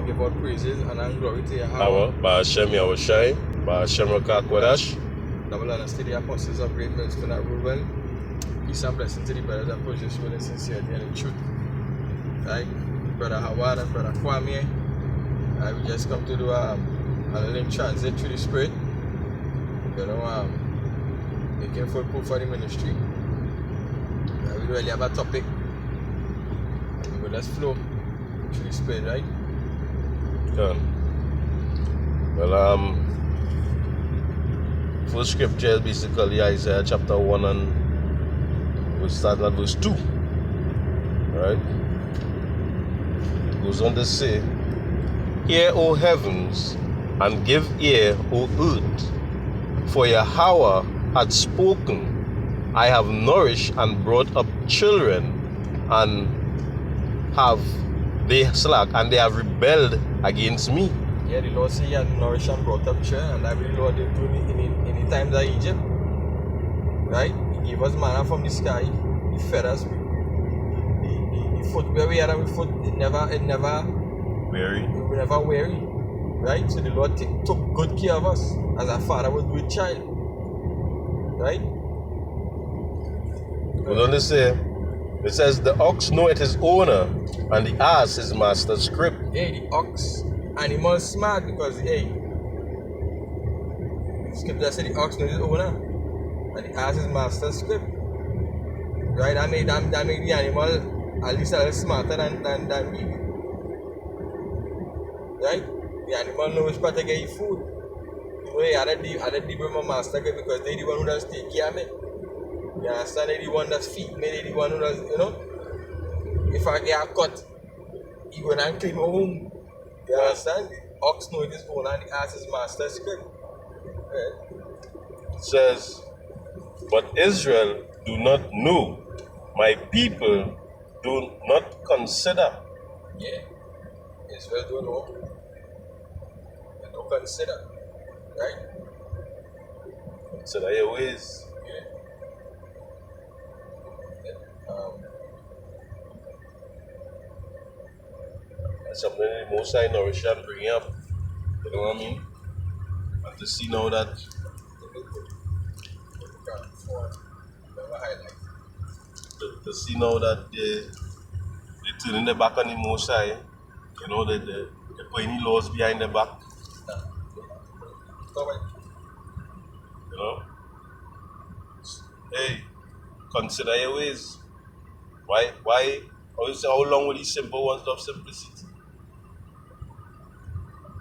give all praises and glory to Yahweh. Ba'ashem Yahushai. Ba'ashem Rakakwadash. Double honors to the apostles of great milestone at Ruben. Peace and blessing to the brothers that push this with the sincerity and the truth. Right? Brother Howard and Brother Kwame. We just come to do a little intransit through the spirit. You know, making full proof for the ministry. We really have a topic. We will just flow through the spirit, right? Yeah. Well, first scripture is basically Isaiah chapter 1 and we start at verse 2. Right? It goes on to say, Hear, O heavens, and give ear, O earth, for Yahweh hath spoken. I have nourished and brought up children, and they have rebelled against me. Yeah, the Lord said He had nourished and brought up children, and that the Lord did do in the times of Egypt. Right? He gave us manna from the sky. He fed us. The foot where we had our foot, it never Weary. We were never weary. Right? So the Lord took good care of us as our father would with child. Right? Goes on to say, it says, the ox knoweth his owner, and the ass his master's scrip. Hey, the ox, animal smart because, hey, scripture said the ox knows his owner, and the ass his master's scrip. Right? That made the animal at least a little smarter than we. Right? The animal knows which part to get food. You know, I had to deal with my master because they the one who does take care of me. You understand? They the one that feed me, they the one who does, you know. If I get a cut, he go and clean my home. You understand? The ox knows his owner and the ass his master's script. Right? It says, but Israel do not know, my people do not consider. Yeah. Israel don't know. They don't consider. Right? Consider your ways. Yeah. That's something the Most High nourish and bring up. You know what I mean? And to see now that to see now that they turning their back on the Most High, you know, they put any laws behind their back. You know? Hey, consider your ways. Why? How long will these simple ones love simplicity?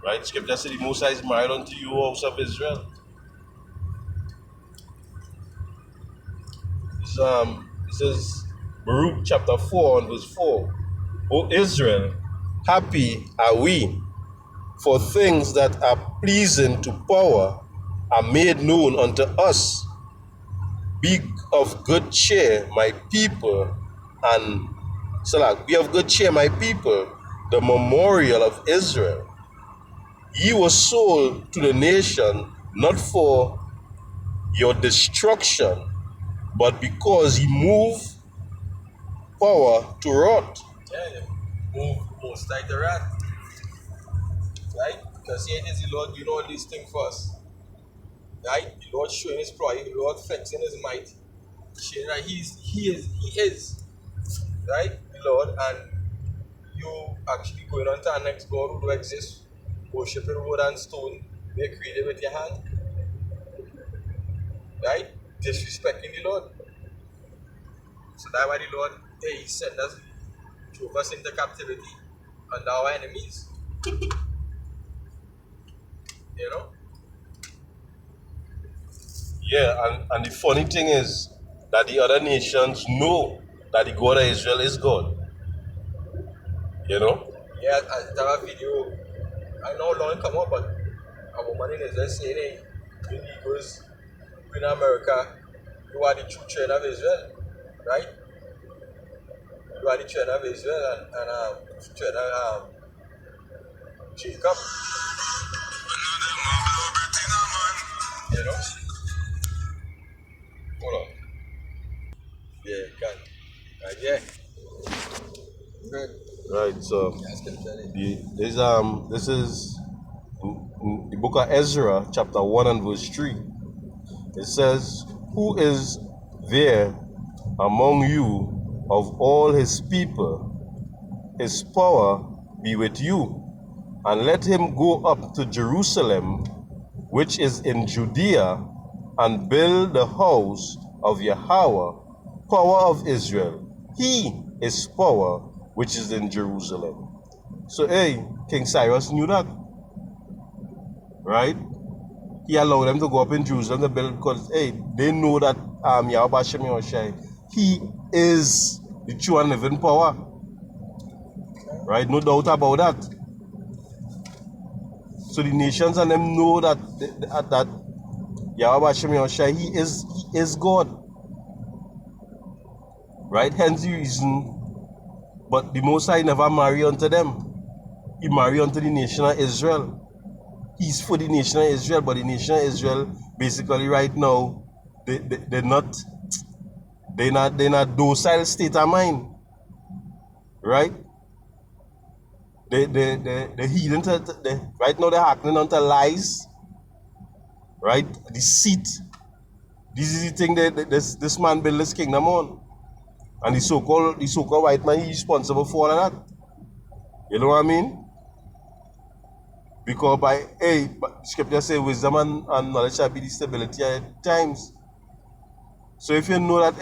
Right? Scripture says the Most High is married unto you, house of Israel. It says, Baruch chapter 4 and verse 4. O Israel, happy are we, for things that are pleasing to power are made known unto us. Be of good cheer, my people, and be of good cheer, my people, the memorial of Israel. Ye were sold to the nation, not for your destruction, but because ye move power to wrath. Yeah, move most like the rat. Right? Because here it is the Lord doing all these things for us. Right? The Lord showing his pride, the Lord flexing his might, showing that he is. Right? The Lord, and you actually going on to our next God who do exist, worshiping wood and stone, they created with your hand. Right? Disrespecting the Lord. So that's why the Lord, he sent us, drove us into captivity under our enemies. You know? Yeah, and the funny thing is that the other nations know that the God of Israel is God. You know? Yeah, I have a video, I know how long it come up, but a woman in Israel saying, hey, you Negroes in America, you are the true children of Israel, right? You are the children of Israel and children of Jacob. You know? Hold on. Yeah, can. Yeah. Good. Right, so Yes, can tell it. this is in the book of Ezra, chapter 1 and verse 3. It says, "Who is there among you of all his people? His power be with you, and let him go up to Jerusalem, which is in Judea, and build the house of Yahweh, power of Israel. He is power which is in Jerusalem." So, hey, King Cyrus knew that, right? He allowed them to go up in Jerusalem to build because, hey, they know that Yahweh Shem Yahushai, he is the true and living power, right? No doubt about that. So the nations and them know that Yahweh Shem Yahushai, he is God, right? Hence the reason, but the Most High never marry unto them. He marry unto the nation of Israel. He's for the nation of Israel, but the nation of Israel basically right now, they're not docile state of mind, right? They heeding right now they're acting onto lies, right? Deceit. This is the thing that this man built this kingdom on. And the so-called white man, he's responsible for all of that. You know what I mean? Because scripture say wisdom and knowledge shall be the stability at times. So if you know that,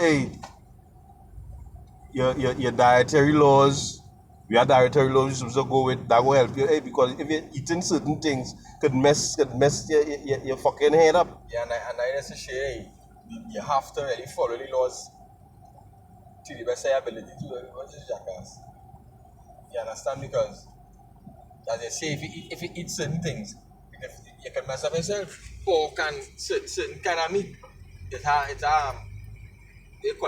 your dietary laws, we have dietary laws you're supposed to go with, that will help you, because if you're eating certain things, could mess your fucking head up. Yeah, and I necessarily you have to really follow the laws to the best of your ability to what is jackass. You understand? Because as I say, if you eat certain things, you can mess up yourself. Pork and certain kind of meat, they call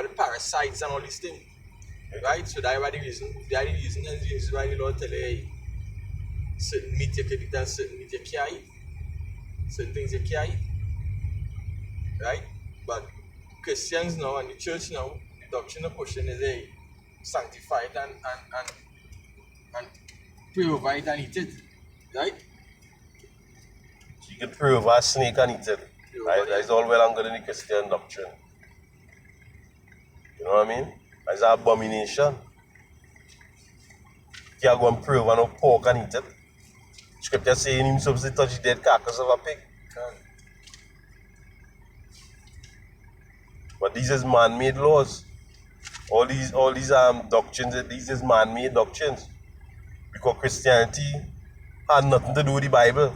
it parasites and all these things. Right? So that's the reason and the reason why the Lord tell you, hey, certain meat you can eat and certain meat you can't eat. Certain things you can't eat. Right? But Christians now and the church now, the doctrine of pushing is a sanctify it and pray over it and eat it. Right? You can pray over a snake and eat it. Right? That is all well and good in the Christian doctrine. You know what I mean? That's an abomination. You can't go and pray over no pork and eat it. Scripture saying him supposed to touch the dead carcass of a pig. But these is man-made laws. All these doctrines, these is man-made doctrines. Because Christianity had nothing to do with the Bible.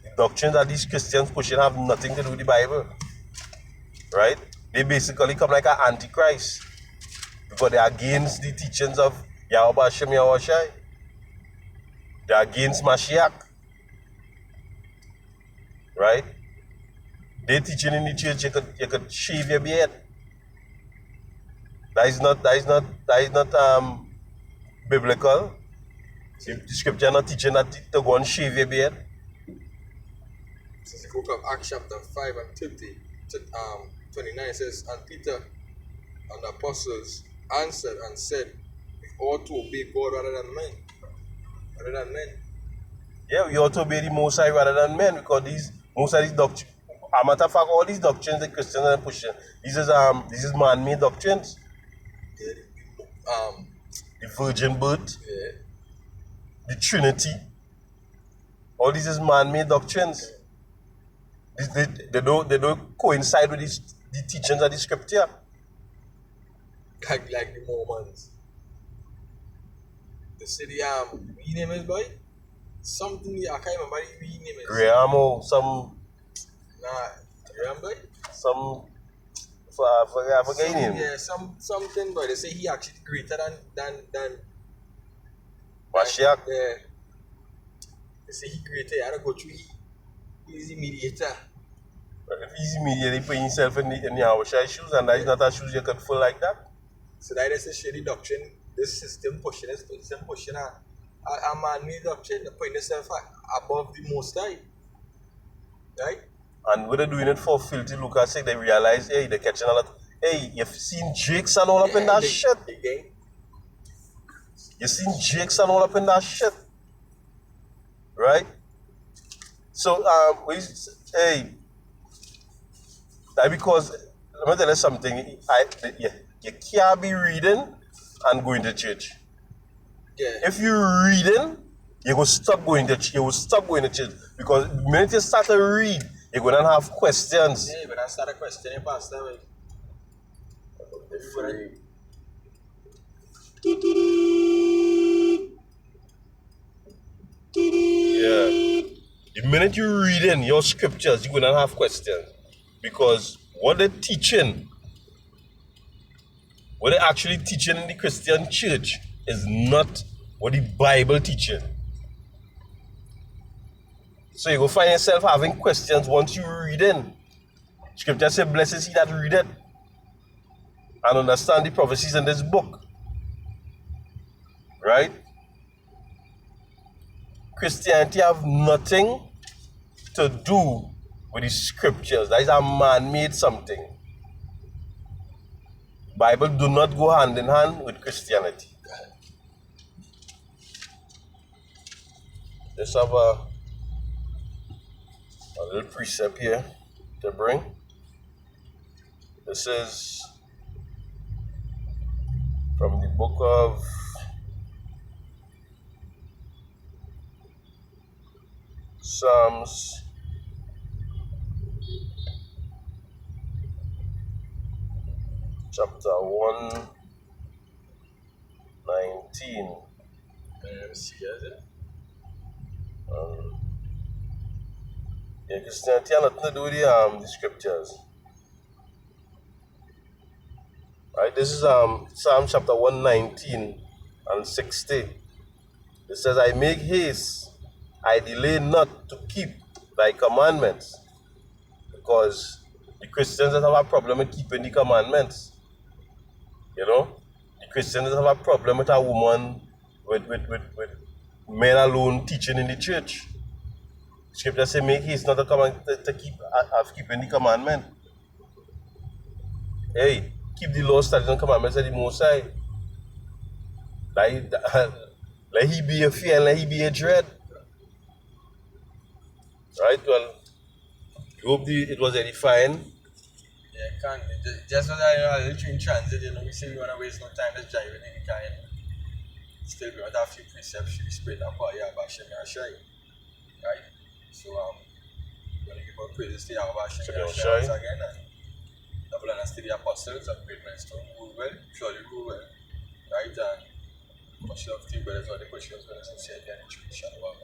The doctrines that these Christians pushing have nothing to do with the Bible. Right? They basically come like an antichrist. Because they're against the teachings of Yahweh Shem Yahushai. They're against Mashiach. Right? They teaching in the church you could shave your beard. That is not biblical. The scripture not teaching that to go and shave your beard. This is the book of Acts chapter 5 and 29 it says, and Peter and the apostles answered and said, we ought to obey God rather than men. Yeah, we ought to obey the Most High rather than men, because most of these doctrines, a matter of fact, all these doctrines the Christians are pushing, this is man-made doctrines. The virgin birth, the Trinity, all these is man-made doctrines. They don't coincide with the teachings of the scripture. Like the Mormons. The city what name is, boy? Something I can't remember what name is. Graham or some. Nah, Graham, boy? Some. I forget his name. Yeah, something, boy. They say he actually greater than Mashiach. Yeah. They say he greater. I don't go through. He's the mediator. If he's immediately putting himself in the Yahushai shoes, and that is not a shoes you can fill like that. So that is a shady doctrine. This system pushing a man-made doctrine, putting itself above the Most High. Right? And what they're doing it for filthy lucre's sake, they realize, hey, they're catching a lot. Hey, you've seen Jakes and all up in that shit. You seen Jakes and all up in that shit, right? So hey, that because let me tell you something. You can't be reading and going to church. Yeah. If you're reading, you will stop going to church. You will stop going to church because the minute you start to read, you're gonna have questions. Yeah, but I start a questioning pastor. Yeah. The minute you're reading your scriptures, you're gonna have questions. Because what they're teaching, what they're actually teaching in the Christian church is not what the Bible teaching. So you go find yourself having questions once you read in. Scripture says, blessed is he that readeth and understand the prophecies in this book. Right? Christianity have nothing to do with the scriptures. That is a man-made something. Bible do not go hand in hand with Christianity. Let's have a little precept here to bring. This is from the book of Psalms, chapter 119. Let me see, is it? Yeah, Christianity has nothing to do with the scriptures. Right, this is Psalm chapter 119 and 60. It says, I make haste, I delay not to keep thy commandments. Because the Christians don't have a problem with keeping the commandments. You know? The Christians don't have a problem with a woman, with men alone teaching in the church. Scripture says, make haste not to keeping the commandment. Hey, keep the law, statutes, and commandments of the Most High. Let he be a fear and let he be a dread. Right? Well, I hope it was edifying. Yeah, can just as I in transit, we say we want to waste no time just driving in the car. Still, we want to have a few precepts, we spread up our yard, Bashem Yashai. Right? So, we're going to give our praises to Yahweh Bashem Yashai once again. And double honest to the apostles of great milestone. Rule well, surely rule well. Right? And much love to you, brothers, all the questions, brothers, and say again in truth. Shalom.